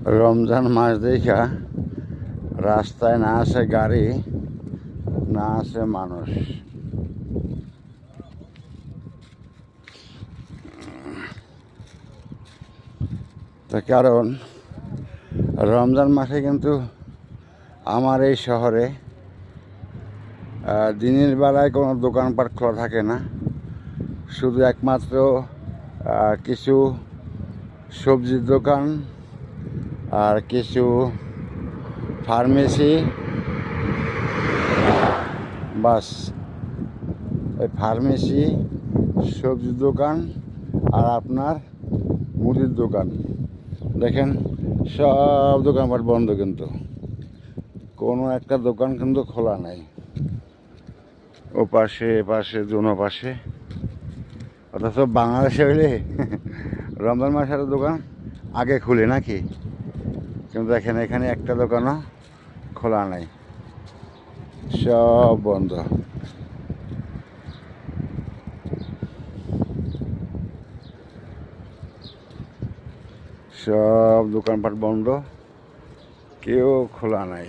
রমজান মাস দেখা রাস্তায় না আসে গাড়ি, না আসে মানুষ। তার কারণ রমজান মাসে কিন্তু আমার এই শহরে দিনের বেলায় কোনো দোকানপাট খোলা থাকে না। শুধু একমাত্র কিছু সবজির দোকান আর কিছু ফার্মেসি, বাস। এই ফার্মেসি, সবজির দোকান আর আপনার মুদির দোকান, দেখেন সব দোকানপাট বন্ধ, কিন্তু কোনো একটা দোকান কিন্তু খোলা নাই। ও পাশে এপাশে দুনো পাশে, অথচ বাংলাদেশে হইলে রমজান মাসের দোকান আগে খুলে নাকি, কিন্তু এখানে একটা দোকানও খোলা নাই, সব বন্ধ। সব দোকানপাট বন্ধ, কেউ খোলা নাই।